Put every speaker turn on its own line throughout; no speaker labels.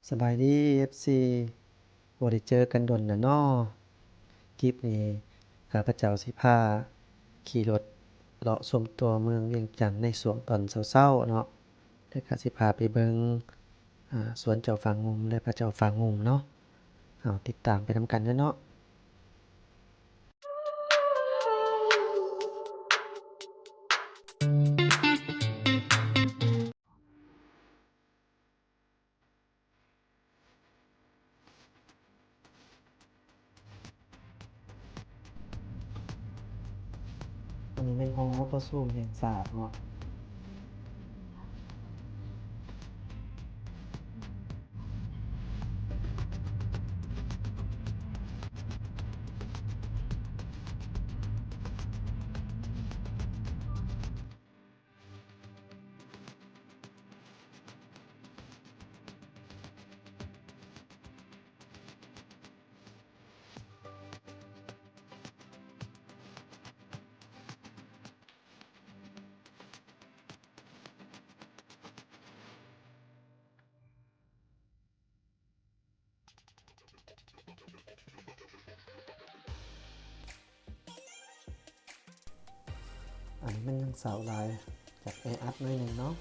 สบายดี FC บ่ได้เจอกันดนน่ะน้อคลิปนี้ข้าพเจ้าสิพาขี่รถเลาะชมตัวเมืองเวียงจันทน์ในช่วงตอนเช้าๆเนาะเดี๋ยวข้าสิพาไปเบิ่งสวนเจ้าฟ้างุ่มและพระเจ้าฟ้างุ่มเนาะติดตามไปนำกันเด้อเนาะอันนี้แม่นหอประชุมแห่งชาติเนาะอันนี้มันยังเช้าหลายจากแออัดหน่อยหนึ่งเนาะ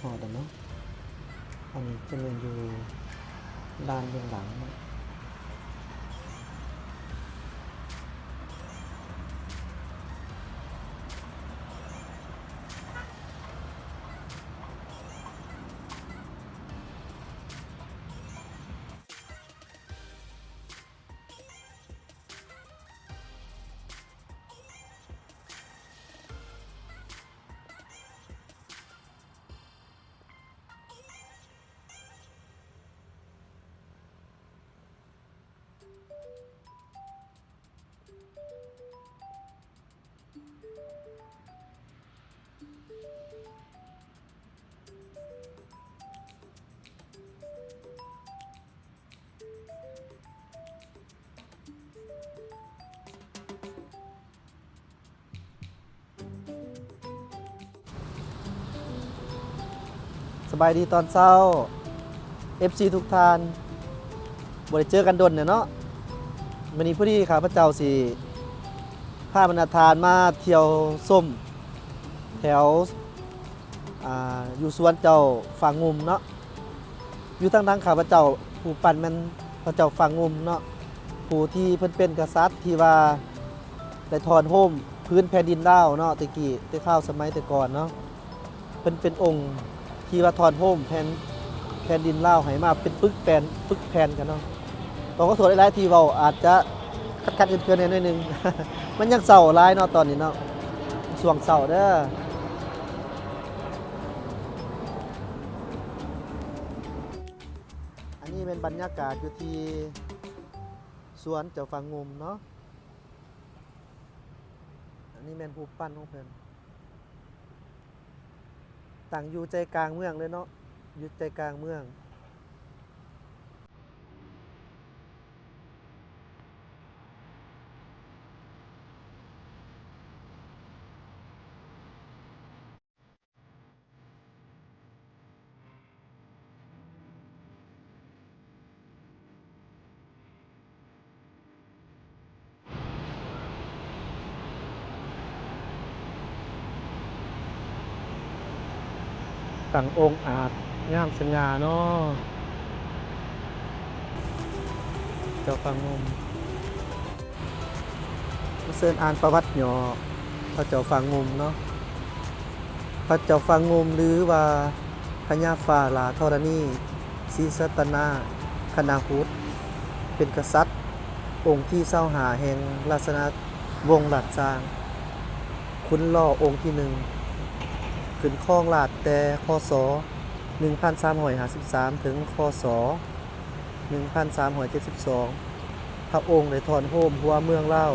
ฮอดแล้วเนาะอันนี้จะเป็นอยู่ลานเบื้องหลังเนาะ สบายดีตอนเช้า FC ทุกท่านบ่ได้เจอกันดนเนี่ยเนาะวันนี้พอดีข้าพเจ้าสิพาบรรดาทานมาเที่ยวส้มแถวอยู่สวนเจ้าฟ้างุ่มเนาะอยู่ทางข้าพเจ้าผู้ปั่นแม่นพระเจ้าฟ้างุ่มเนาะผู้ที่เพิ่นเป็นกษัตริย์ที่ว่าได้ถอนโฮมพื้นแผ่นดินลาวเนาะแต่ข้าวสมัยแต่ก่อนเนาะเพิ่นเป็นองค์ที่ว่าถอนโฮมแผ่นดินลาวให้มาเป็นปึกแผ่นกันเนาะต้องขอโทษหลายๆที่เว้าอาจจะคัดๆเกินๆหน่อยนึง มันยังเศร้าหลายเนาะตอนนี้เนาะช่วงเศร้าเด้ออันนี้เป็นบรรยากาศอยู่ที่สวนเจ้าฟ้างุ่มเนาะอันนี้แม่นรูปปั้นของเพิ่นตั้งอยู่ใจกลางเมืองเลยเนาะอยู่ใจกลางเมืองตั้งองค์อาจงามสง่าเนาะเจ้าฟ้างุ่มเชิญอ่านประวัติย่อพระเจ้าฟ้างุ่มเนาะ พระเจ้าฟ้างุ่มหรือว่าพญาฟ้าลาธรณีศรีสัตนาคณาหุตเป็นกษัตริย์องค์ที่25แห่งราชวงศ์หลัดซาง คุณล่อองค์ที่1ขึ้นครองราชย์แต่คศ1353ถึงคศ1372พระองค์ได้ถอนโฮมหัวเมืองลาว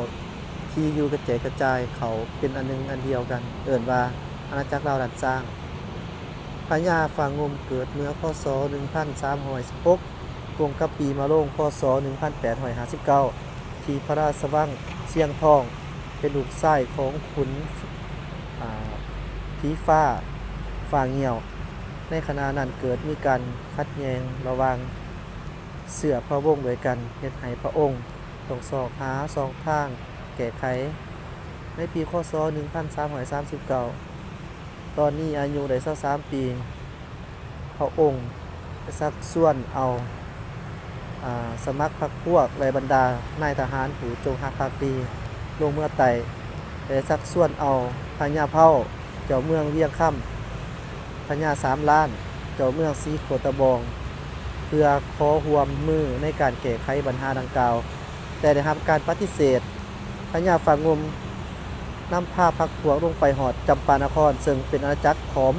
ที่อยู่กระจายกระจายเขาเป็นอันหนึงอันเดียวกันเอิ้นว่าอาณาจักรลาวดันสร้างพญาฝางงมเกิดเมื่อคศ1316ตรงกับปีมะโรงคศ1859ที่พระราชวังเสียงทองเป็นลูกชายของขุนผีฟ้าฝ่าเหี่ยวในขณะนั้นเกิดมีการขัดแย้งระหว่างเสือพระวงศ์ด้วยกันเฮ็ดให้พระองค์ต้องสอกหาสองทางแก้ไขในปีคศ1339ตอนนี้อายุได้23ปีพระองค์ได้ชักชวนเอาสมัครพรรคพวกและบรรดานายทหารผู้จงรักภักดีลงเมื่อไต่ได้ชักชวนเอาพญาเผ่าเจ้าเมืองเวียงค่ำพญา3ล้านเจ้าเมืองศรีโคตะบองเพื่อขอร่วมมือในการแก้ไขปัญหาดังกล่าวแต่ได้รับการปฏิเสธพญาฝางงมนำพาพรรคพวกลงไปหอดจำปานครซึ่งเป็นอาณาจักรขอม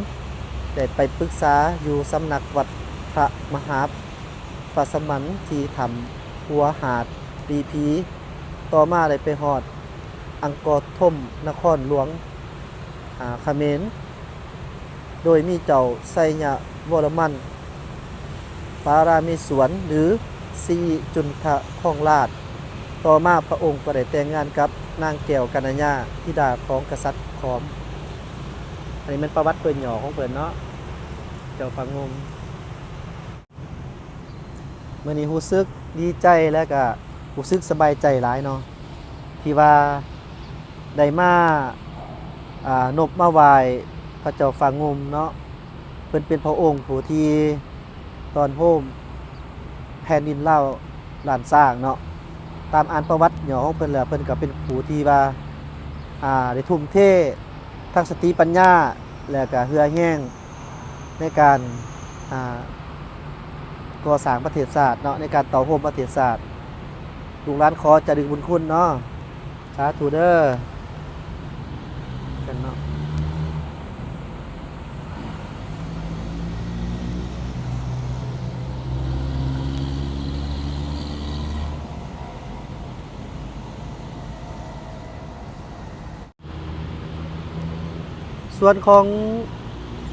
ได้ไปปรึกษาอยู่สำนักวัดพระมหาปสมันที่ทำหัวหาดดีพีต่อมาได้ไปหอดอังกอร์ท่มนครหลวงเขมรโดยมีเจ้าไสยวรมันปารามิสวนหรือซีจุนทะคองราชต่อมาพระองค์ก็ได้แต่งงานกับนางแก้วกัญญาธิดาของกษัตริย์ขอมอันนี้เป็นประวัติเปิ่นหย่อของเปิ่นเนาะเจ้าฝางงมมื้อนี้รู้สึกดีใจและก็รู้สึกสบายใจหลายเนาะที่ว่าได้มานบมาไหว้พระเจ้าฝางงมเนาะเพิ่นเป็นพระองค์ผู้ที่ตอนโฮมแผ่นดินลาวล้านสร้างเนาะตามอ่านประวัติหย่อของเพิ่นแล้วเพิ่นก็เป็นผู้ที่ว่าได้ทุ่มเททั้งสติปัญญาและก็เหือแห้งในการก่อสร้างประเทศชาติเนาะในการต่อโฮมประเทศชาติลูกหลานขอจะดึงบุญคุณเนาะสาธุเด้อกันเนาะส่วนของ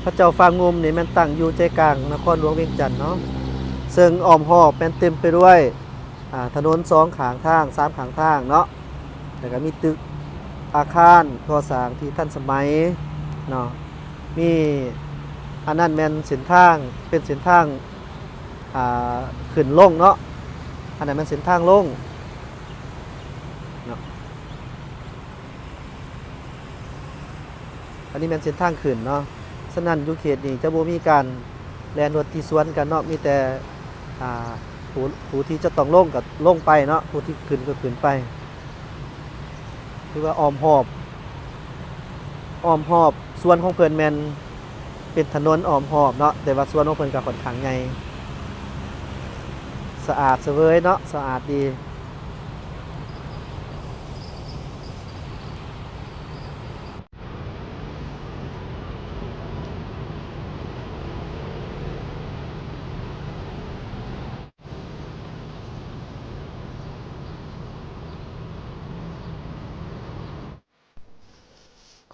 พระเจ้าฝางงมนี่มันตั้งอยู่ใจกลางนครหลวงเวียงจันทน์เนาะซึ่งอ้อมรอบเป็นเต็มไปด้วยถนน2ข้างทาง3ข้างทางเนาะแล้วก็มีตึกอาคารก่อสร้างที่ทันสมัยเนาะมีอันนั้นแม่นเส้นทางเป็นเส้นทางขึ้นลงเนาะอันนั้นมันเส้นทางลงเนาะอันนี้แม่นเส้นทางขึ้นเนาะฉะนั้นอยู่เขตนี้จะบ่มีการแล่นรถที่สวนกันเนาะมีแต่ผู้ที่จะต้องลงก็ลงไปเนาะผู้ที่ขึ้นก็ขึ้นไปคือว่าอ้อมหอบส่วนของเพิ่นแม่นเป็นถนนอ้อมหอบเนาะแต่ว่าส่วนของเพิ่นก็ค่อนข้างใหญ่สะอาดเสวยเนาะสะอาดดี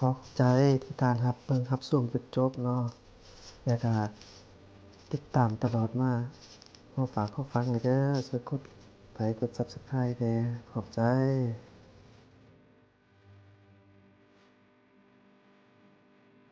ขอบใจที่ตามรับเบิ่งรับชมจนจบเนาะแล้วก็ติดตามตลอดมาขอฝากขอฟังหน่อยเด้อช่วยกดไลค์กด Subscribe แหน่ขอบใจ